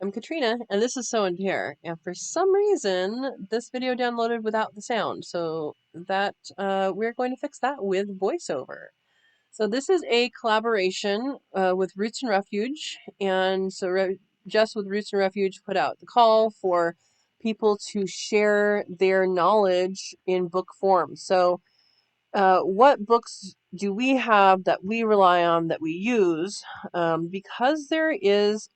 I'm Katrina, and this is Sew and Tare. And for some reason, this video downloaded without the sound, so that we're going to fix that with voiceover. So this is a collaboration with Roots and Refuge, and so Jess with Roots and Refuge put out the call for people to share their knowledge in book form. So what books do we have that we rely on, that we use? Because there is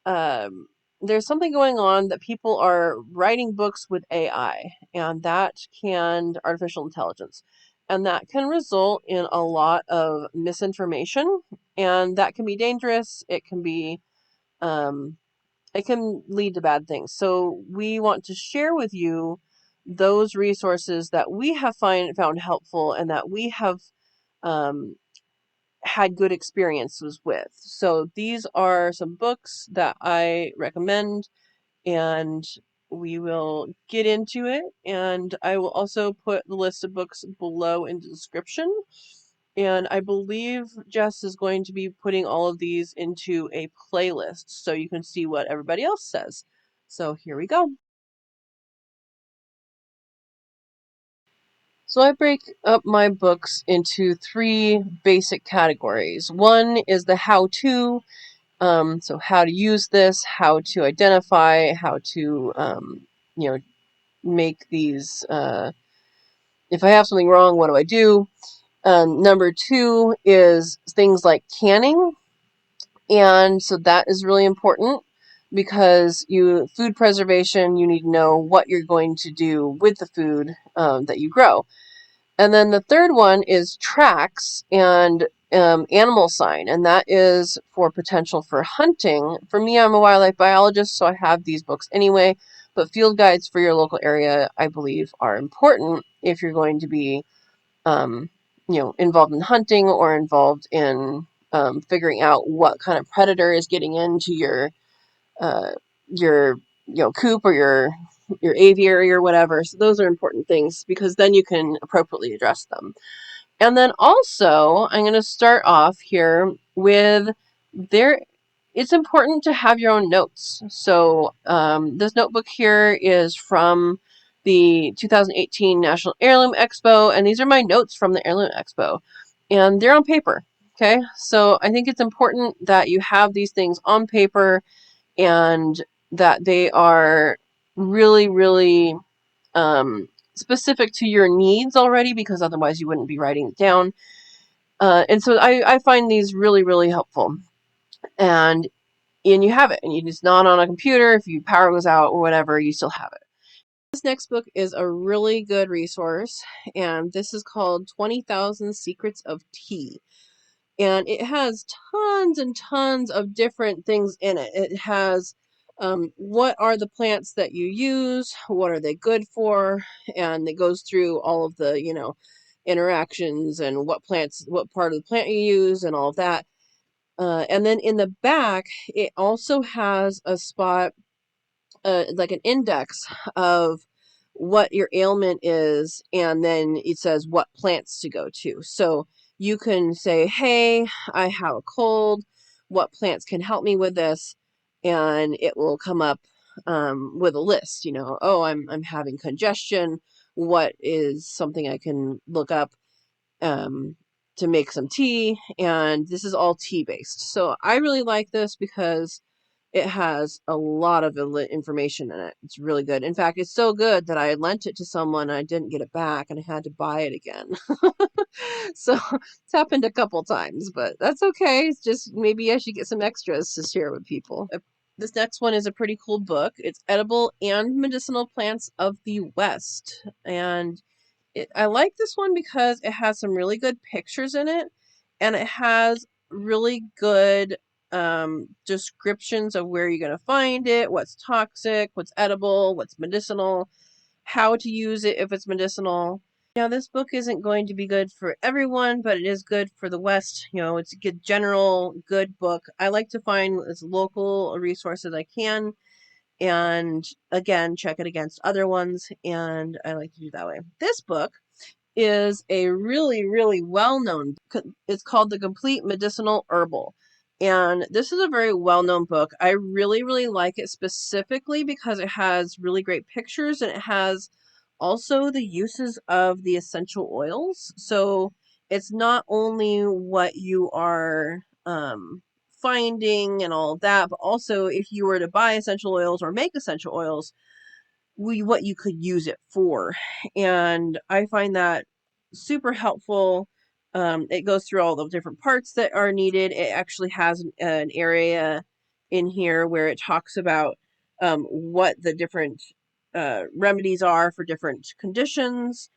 um, there's something going on that people are writing books with AI, and that can artificial intelligence, and that can result in a lot of misinformation, and that can be dangerous. Um, it can lead to bad things. So we want to share with you those resources that we have found helpful and that we have um, had good experiences with. So these are some books that I recommend, and we will get into it. And I will also put the list of books below in the description. And I believe Jess is going to be putting all of these into a playlist so you can see what everybody else says. So here we go. So I break up my books into three basic categories. One is the how-to, so how to use this, how to identify, how to, make these, if I have something wrong, what do I do? Number two is things like canning. And so that is really important because food preservation, you need to know what you're going to do with the food that you grow. And then the third one is tracks and animal sign, and that is for potential for hunting. For me, I'm a wildlife biologist, so I have these books anyway, but field guides for your local area, I believe, are important if you're going to be, involved in hunting or involved in figuring out what kind of predator is getting into uh, your coop or your aviary or whatever. So those are important things because then you can appropriately address them. And then also, I'm going to start off here with there. It's important to have your own notes. So this notebook here is from the 2018 National Heirloom Expo, and these are my notes from the Heirloom Expo, and they're on paper. Okay, so I think it's important that you have these things on paper and that they are really, really specific to your needs already, because otherwise you wouldn't be writing it down. And so I find these really, really helpful. And you have it, and it's not on a computer. If your power goes out or whatever, you still have it. This next book is a really good resource, and this is called 20,000 Secrets of Tea. And it has tons and tons of different things in it. It has what are the plants that you use, what are they good for, and it goes through all of the interactions and what part of the plant you use and all of that. And then in the back, it also has a spot, like an index of what your ailment is, and then it says what plants to go to. So you can say, hey, I have a cold, what plants can help me with this? And it will come up with a list, oh, I'm having congestion. What is something I can look up to make some tea? And this is all tea based. So I really like this because it has a lot of information in it. It's really good. In fact, it's so good that I lent it to someone and I didn't get it back and I had to buy it again. So it's happened a couple times, but that's okay. It's just maybe I should get some extras to share with people. This next one is a pretty cool book. It's Edible and Medicinal Plants of the West. And I like this one because it has some really good pictures in it, and it has really good descriptions of where you're going to find it, what's toxic, what's edible, what's medicinal, how to use it if it's medicinal. Now, this book isn't going to be good for everyone, but it is good for the West. It's a good general good book. I like to find as local a resource as I can, and again, check it against other ones, and I like to do that way. This book is a really, really well-known. It's called The Complete Medicinal Herbal, And this is a very well-known book. I really, really like it specifically because it has really great pictures, and it has also the uses of the essential oils. So it's not only what you are finding and all of that, but also if you were to buy essential oils or make essential oils, what you could use it for. And I find that super helpful. It goes through all the different parts that are needed. It actually has an area in here where it talks about what the different remedies are for different conditions.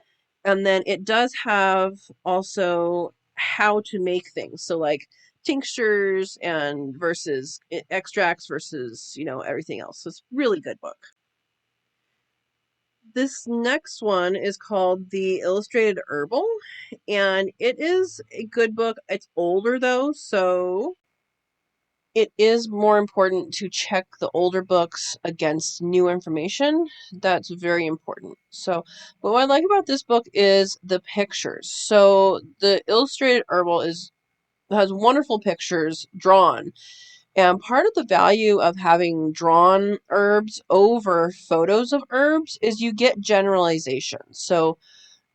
And then it does have also how to make things. So like tinctures and versus extracts versus, everything else. So it's a really good book. This next one is called The Illustrated Herbal, and it is a good book. It's older though, so it is more important to check the older books against new information. That's very important. So, what I like about this book is the pictures. So, The Illustrated Herbal has wonderful pictures drawn. And part of the value of having drawn herbs over photos of herbs is you get generalization. So,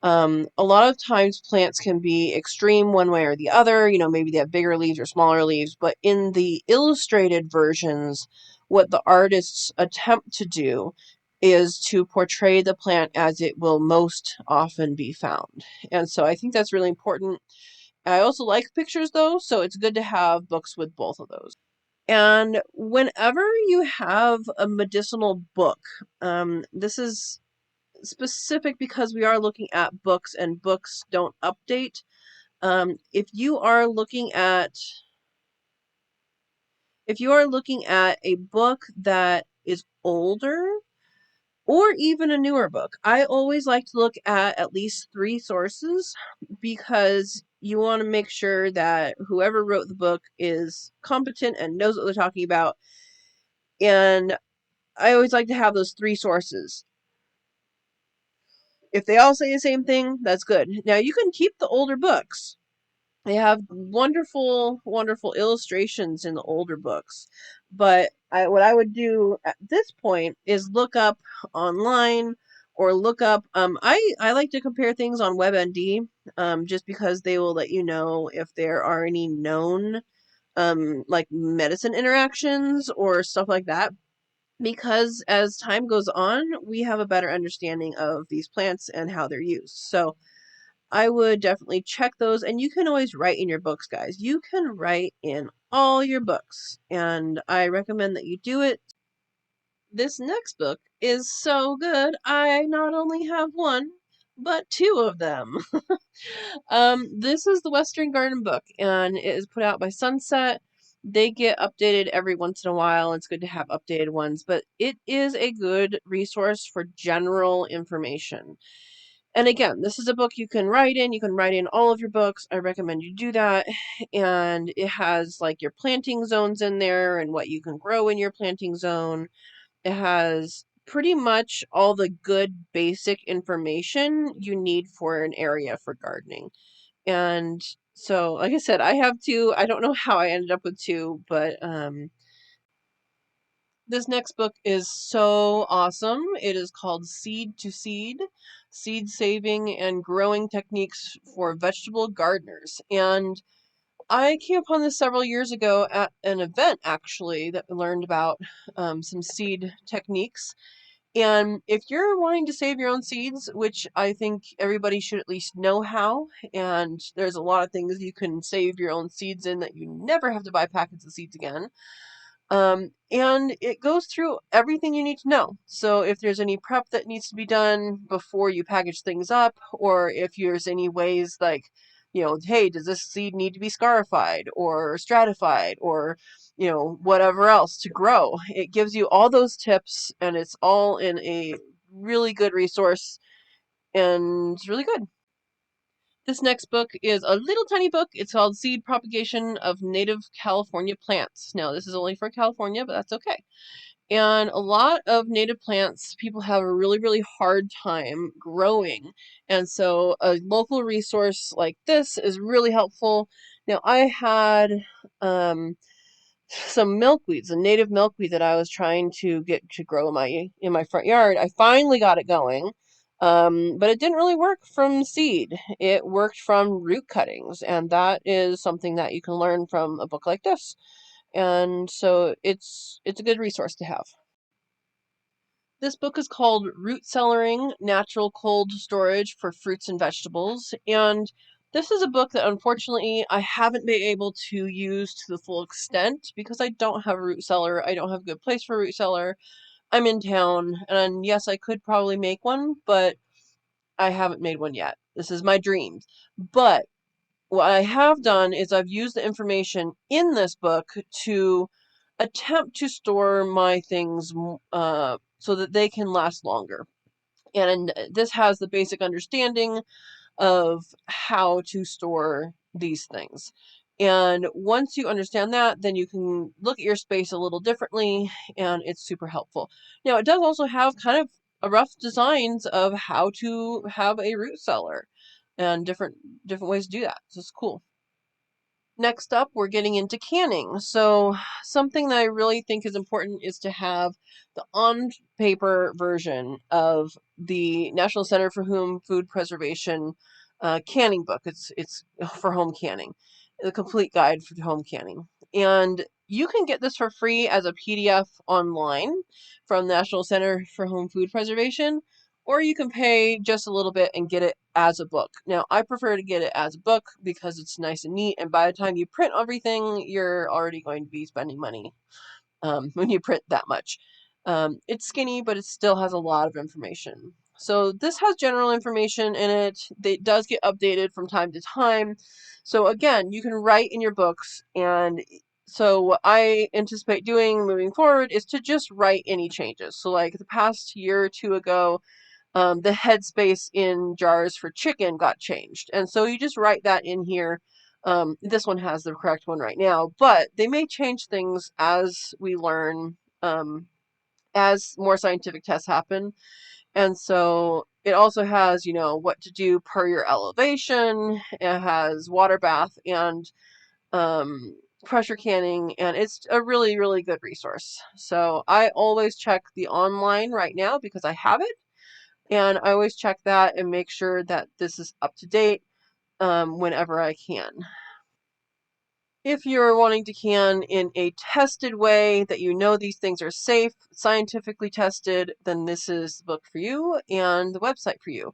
a lot of times plants can be extreme one way or the other. Maybe they have bigger leaves or smaller leaves. But in the illustrated versions, what the artists attempt to do is to portray the plant as it will most often be found. And so I think that's really important. I also like pictures though, so it's good to have books with both of those. And whenever you have a medicinal book, this is specific because we are looking at books and books don't update. If you are looking at a book that is older or even a newer book, I always like to look at least 3 sources because you want to make sure that whoever wrote the book is competent and knows what they're talking about. And I always like to have those 3 sources. If they all say the same thing, that's good. Now, you can keep the older books. They have wonderful, wonderful illustrations in the older books. But what I would do at this point is look up online or look up. I like to compare things on WebMD, just because they will let you know if there are any known like medicine interactions or stuff like that. Because as time goes on, we have a better understanding of these plants and how they're used. So I would definitely check those, and you can always write in your books, guys. You can write in all your books, and I recommend that you do it. This next book is so good. I not only have one, but 2 of them. This is the Western Garden book, and it is put out by Sunset. They get updated every once in a while. It's good to have updated ones, but it is a good resource for general information. And again, this is a book you can write in. You can write in all of your books. I recommend you do that. And it has like your planting zones in there and what you can grow in your planting zone. It has pretty much all the good basic information you need for an area for gardening. And so, like I said, I have 2. I don't know how I ended up with 2, but this next book is so awesome. It is called Seed to Seed: Seed Saving and Growing Techniques for Vegetable Gardeners. And I came upon this several years ago at an event, actually, that we learned about some seed techniques. And if you're wanting to save your own seeds, which I think everybody should at least know how, and there's a lot of things you can save your own seeds in that you never have to buy packets of seeds again. And it goes through everything you need to know. So if there's any prep that needs to be done before you package things up, or if there's any ways like, hey, does this seed need to be scarified or stratified or, whatever else to grow? It gives you all those tips, and it's all in a really good resource, and it's really good. This next book is a little tiny book. It's called Seed Propagation of Native California Plants. Now, this is only for California, but that's okay. And a lot of native plants, people have a really, really hard time growing. And so a local resource like this is really helpful. Now, I had some milkweeds, a native milkweed that I was trying to get to grow in my front yard. I finally got it going, but it didn't really work from seed. It worked from root cuttings, and that is something that you can learn from a book like this. And so it's a good resource to have. This book is called Root Cellaring, Natural Cold Storage for Fruits and Vegetables. And this is a book that unfortunately I haven't been able to use to the full extent because I don't have a root cellar. I don't have a good place for a root cellar. I'm in town, and yes, I could probably make one, but I haven't made one yet. This is my dream. But what I have done is I've used the information in this book to attempt to store my things so that they can last longer. And this has the basic understanding of how to store these things. And once you understand that, then you can look at your space a little differently, and it's super helpful. Now, it does also have kind of a rough designs of how to have a root cellar and different ways to do that. So it's cool. Next up, we're getting into canning. So something that I really think is important is to have the on-paper version of the National Center for Home Food Preservation canning book. It's for home canning, the complete guide for home canning. And you can get this for free as a PDF online from National Center for Home Food Preservation, or you can pay just a little bit and get it as a book. Now, I prefer to get it as a book because it's nice and neat, and by the time you print everything, you're already going to be spending money when you print that much. It's skinny, but it still has a lot of information. So this has general information in it. It does get updated from time to time. So again, you can write in your books, and so what I anticipate doing moving forward is to just write any changes. So like the past year or two ago, the headspace in jars for chicken got changed. And so you just write that in here. This one has the correct one right now, but they may change things as we learn, as more scientific tests happen. And so it also has, what to do per your elevation. It has water bath and pressure canning, and it's a really, really good resource. So I always check the online right now because I have it. And I always check that and make sure that this is up to date whenever I can. If you're wanting to can in a tested way that you know these things are safe, scientifically tested, then this is the book for you and the website for you.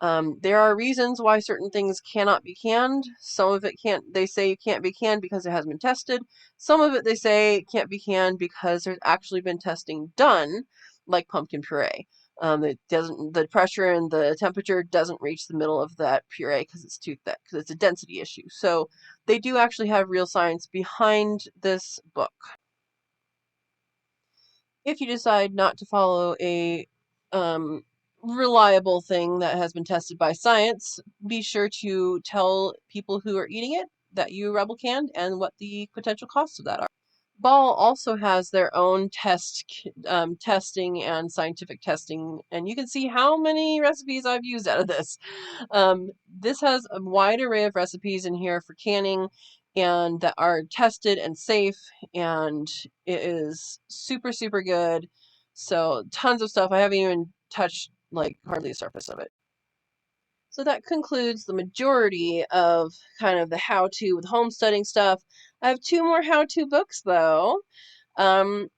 There are reasons why certain things cannot be canned. Some of it they say it can't be canned because it hasn't been tested. Some of it they say it can't be canned because there's actually been testing done, like pumpkin puree. The pressure and the temperature doesn't reach the middle of that puree because it's too thick, because it's a density issue. So they do actually have real science behind this book. If you decide not to follow a reliable thing that has been tested by science, be sure to tell people who are eating it that you rebel canned and what the potential costs of that are. Ball also has their own testing and scientific testing, and you can see how many recipes I've used out of this. This has a wide array of recipes in here for canning and that are tested and safe, and it is super, super good. So tons of stuff. I haven't even touched like hardly the surface of it. So that concludes the majority of kind of the how-to with homesteading stuff. I have two more how-to books though. Um,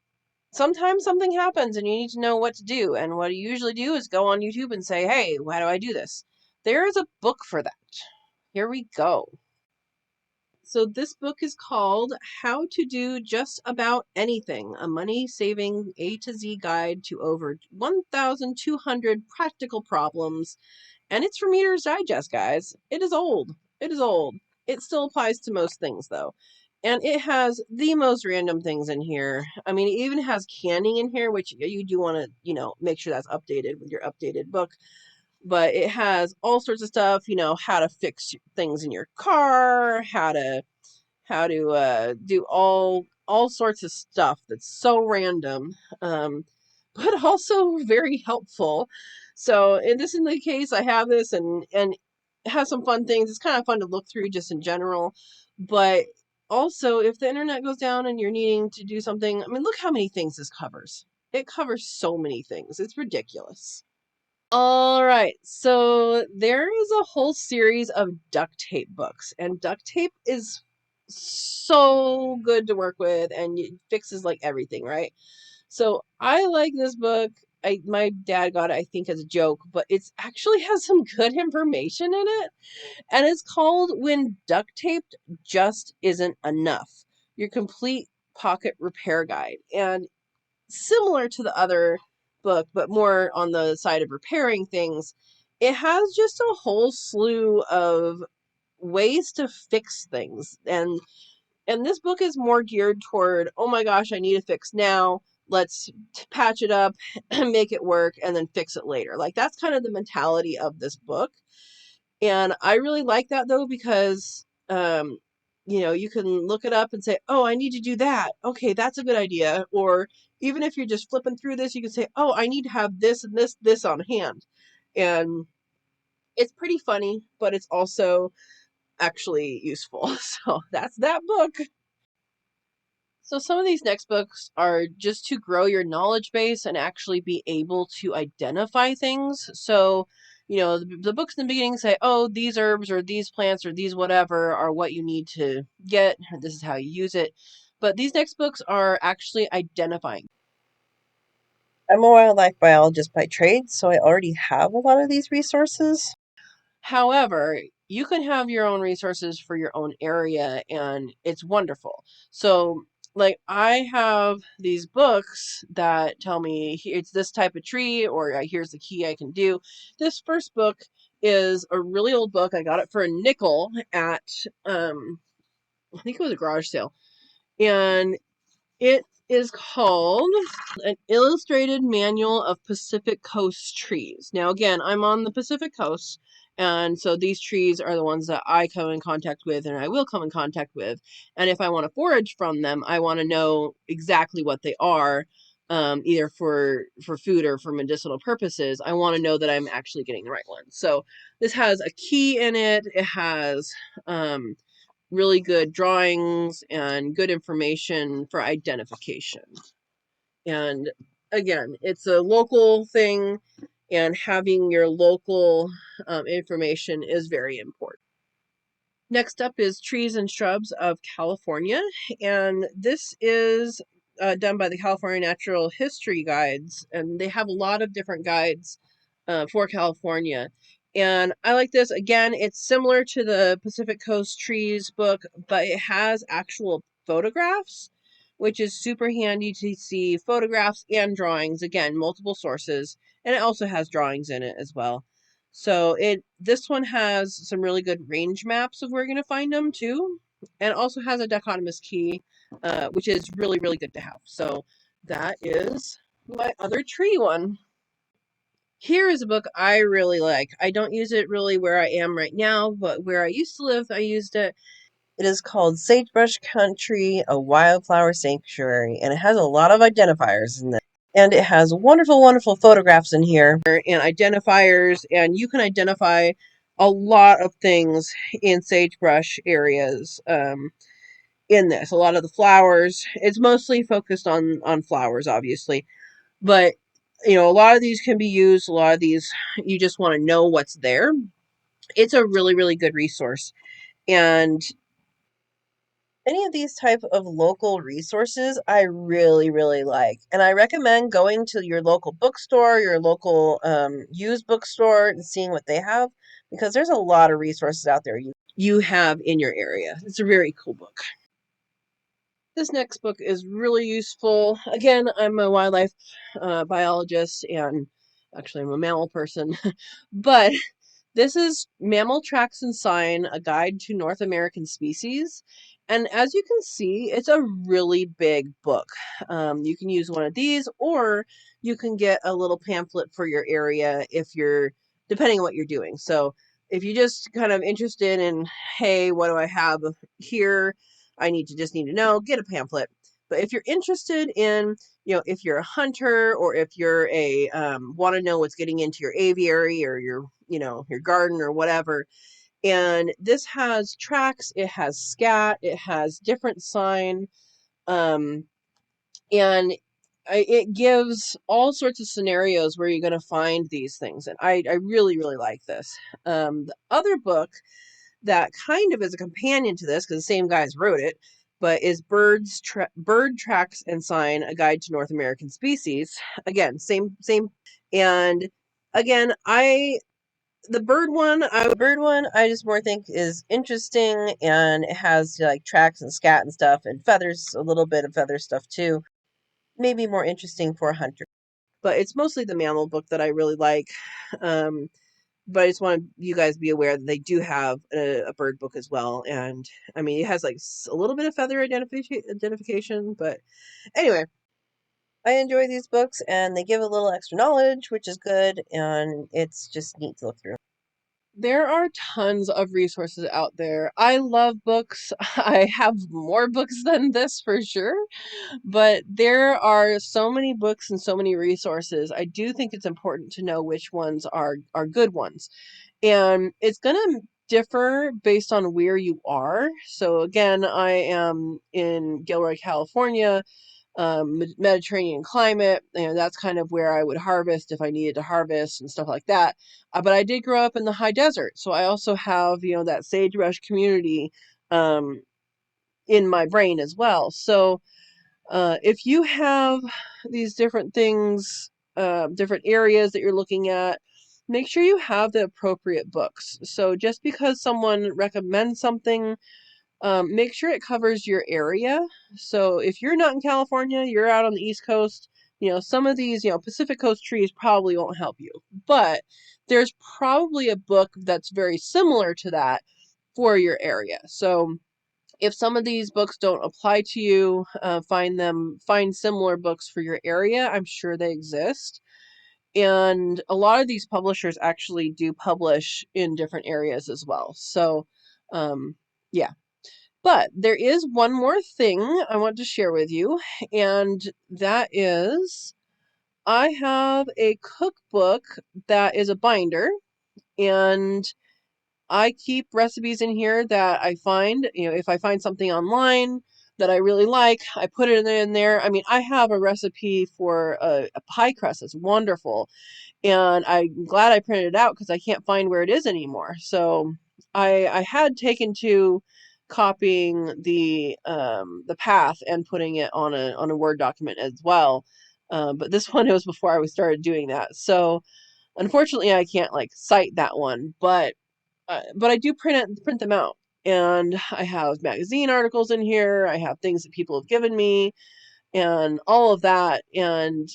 Sometimes something happens and you need to know what to do. And what I usually do is go on YouTube and say, hey, how do I do this? There is a book for that. Here we go. So this book is called How to Do Just About Anything, a money-saving A to Z guide to over 1,200 practical problems. And it's from Reader's Digest, guys. It is old. It is old. It still applies to most things, though. And it has the most random things in here. I mean, it even has canning in here, which you do want to, make sure that's updated with your updated book. But it has all sorts of stuff, how to fix things in your car, how to do all sorts of stuff that's so random, but also very helpful. So in the case, I have this and it has some fun things. It's kind of fun to look through just in general, but Also, if the internet goes down and you're needing to do something, I mean, look how many things this covers. It covers so many things. It's ridiculous. All right, so there is a whole series of duct tape books, and duct tape is so good to work with, and it fixes like everything, right? So I like this book. My dad got it, I think, as a joke, but it's actually has some good information in it, and it's called "When Duct Taped Just Isn't Enough: Your Complete Pocket Repair Guide." And similar to the other book, but more on the side of repairing things, it has just a whole slew of ways to fix things. And this book is more geared toward, oh my gosh, I need a fix now. Let's patch it up and make it work and then fix it later. Like that's kind of the mentality of this book. And I really like that though, because you can look it up and say, oh, I need to do that. Okay, that's a good idea. Or even if you're just flipping through this, you can say, oh, I need to have this and this on hand. And it's pretty funny, but it's also actually useful. So that's that book. So some of these next books are just to grow your knowledge base and actually be able to identify things. So, the books in the beginning say, oh, these herbs or these plants or these whatever are what you need to get. This is how you use it. But these next books are actually identifying. I'm a wildlife biologist by trade, so I already have a lot of these resources. However, you can have your own resources for your own area, and it's wonderful. So, like, I have these books that tell me it's this type of tree, or here's the key I can do. This first book is a really old book. I got it for a nickel at, I think it was a garage sale. And it is called An Illustrated Manual of Pacific Coast Trees. Now, again, I'm on the Pacific Coast, and so these trees are the ones that I come in contact with and I will come in contact with. And if I want to forage from them, I want to know exactly what they are, either for food or for medicinal purposes. I want to know that I'm actually getting the right one. So this has a key in it. It has really good drawings and good information for identification. And again, it's a local thing, and having your local information is very important. Next up is Trees and Shrubs of California, and this is done by the California Natural History Guides, and they have a lot of different guides for California. And I like this. Again, it's similar to the Pacific Coast Trees book, but it has actual photographs, which is super handy to see photographs and drawings. Again, multiple sources, and it also has drawings in it as well. So this one has some really good range maps of where you're going to find them too, and also has a dichotomous key, which is really, really good to have. So that is my other tree one. Here is a book I really like. I don't use it really where I am right now, but where I used to live, I used it. It is called Sagebrush Country, a wildflower sanctuary, and it has a lot of identifiers in there. And it has wonderful, wonderful photographs in here and identifiers, and you can identify a lot of things in sagebrush areas in this. A lot of the flowers. It's mostly focused on flowers, obviously, but a lot of these can be used. A lot of these you just want to know what's there. It's a really, really good resource, and any of these type of local resources I really, really like. And I recommend going to your local bookstore, your local used bookstore, and seeing what they have, because there's a lot of resources out there you have in your area. It's a very cool book. This next book is really useful. Again, I'm a wildlife biologist, and actually I'm a mammal person, but this is Mammal Tracks and Sign, a guide to North American species. And as you can see, it's a really big book. You can use one of these, or you can get a little pamphlet for your area depending on what you're doing. So if you're just kind of interested in, hey, what do I have here? I just need to know, get a pamphlet. But if you're interested in, if you're a hunter, or if you're want to know what's getting into your aviary or your garden or whatever, And this has tracks, it has scat, it has different sign, and it gives all sorts of scenarios where you're going to find these things. And I really, really like this. The other book that kind of is a companion to this, because the same guys wrote it, but is Bird Tracks and Sign, A Guide to North American Species. Again, same. And again, the bird one I just more think is interesting, and it has like tracks and scat and stuff and feathers, a little bit of feather stuff too. Maybe more interesting for a hunter. But it's mostly the mammal book that I really like. But I just want you guys to be aware that they do have a bird book as well. And I mean, it has like a little bit of feather identification. But anyway, I enjoy these books, and they give a little extra knowledge, which is good. And it's just neat to look through. There are tons of resources out there. I love books. I have more books than this for sure, but there are so many books and so many resources. I do think it's important to know which ones are good ones. And it's going to differ based on where you are. So again, I am in Gilroy, California, Mediterranean climate, and that's kind of where I would harvest if I needed to harvest and stuff like that. But I did grow up in the high desert, so I also have, that sagebrush community in my brain as well. So if you have these different things, different areas that you're looking at, make sure you have the appropriate books. So just because someone recommends something, make sure it covers your area. So if you're not in California, you're out on the East Coast, some of these, Pacific Coast trees probably won't help you. But there's probably a book that's very similar to that for your area. So if some of these books don't apply to you, find similar books for your area. I'm sure they exist. And a lot of these publishers actually do publish in different areas as well. So, yeah. But there is one more thing I want to share with you, and that is I have a cookbook that is a binder, and I keep recipes in here that I find, if I find something online that I really like, I put it in there. I mean, I have a recipe for a pie crust that's wonderful, and I'm glad I printed it out because I can't find where it is anymore. So I had taken to copying the path and putting it on a Word document as well. But this one, it was before I started doing that. So unfortunately, I can't like cite that one, but I do print them out. And I have magazine articles in here. I have things that people have given me and all of that. And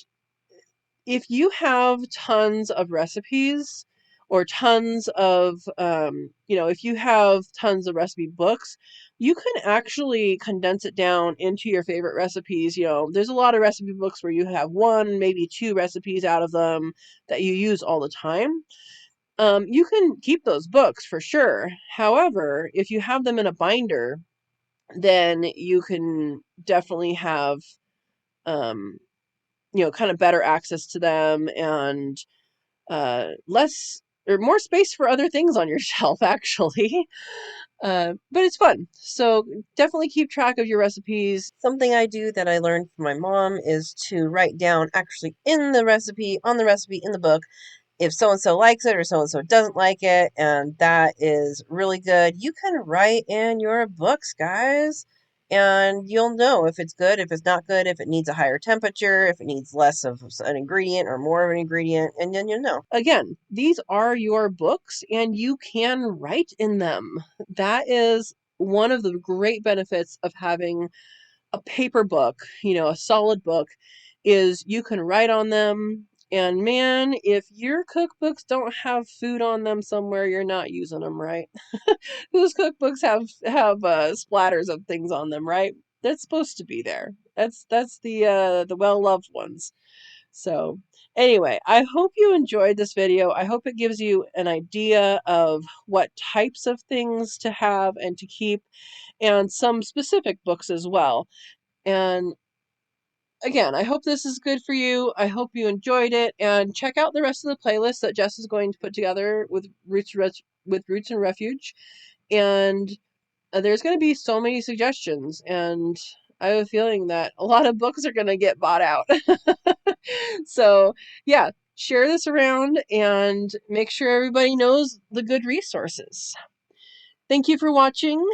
if you have tons of recipes or tons of, if you have tons of recipe books, you can actually condense it down into your favorite recipes. There's a lot of recipe books where you have one, maybe two recipes out of them that you use all the time. You can keep those books for sure. However, if you have them in a binder, then you can definitely have, um, kind of better access to them, and less or more space for other things on your shelf, actually. But it's fun. So definitely keep track of your recipes. Something I do that I learned from my mom is to write down actually in the recipe, on the recipe in the book, if so-and-so likes it or so-and-so doesn't like it, and that is really good. You can write in your books, guys, and you'll know if it's good, if it's not good, if it needs a higher temperature, if it needs less of an ingredient or more of an ingredient, and then you'll know. Again, these are your books, and you can write in them. That is one of the great benefits of having a paper book, a solid book, is you can write on them. And man, if your cookbooks don't have food on them somewhere, you're not using them right. Whose cookbooks have splatters of things on them, right? That's supposed to be there. That's the well-loved ones. So anyway, I hope you enjoyed this video. I hope it gives you an idea of what types of things to have and to keep, and some specific books as well. And again, I hope this is good for you. I hope you enjoyed it, and check out the rest of the playlist that Jess is going to put together with with Roots and Refuge, and there's going to be so many suggestions, and I have a feeling that a lot of books are going to get bought out. So yeah, share this around and make sure everybody knows the good resources. Thank you for watching,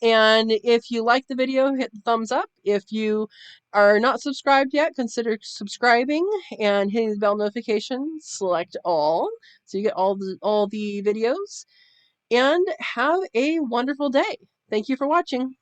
and if you like the video, hit the thumbs up. If you are not subscribed yet, consider subscribing and hitting the bell notification. Select all, so you get all the videos. And have a wonderful day. Thank you for watching.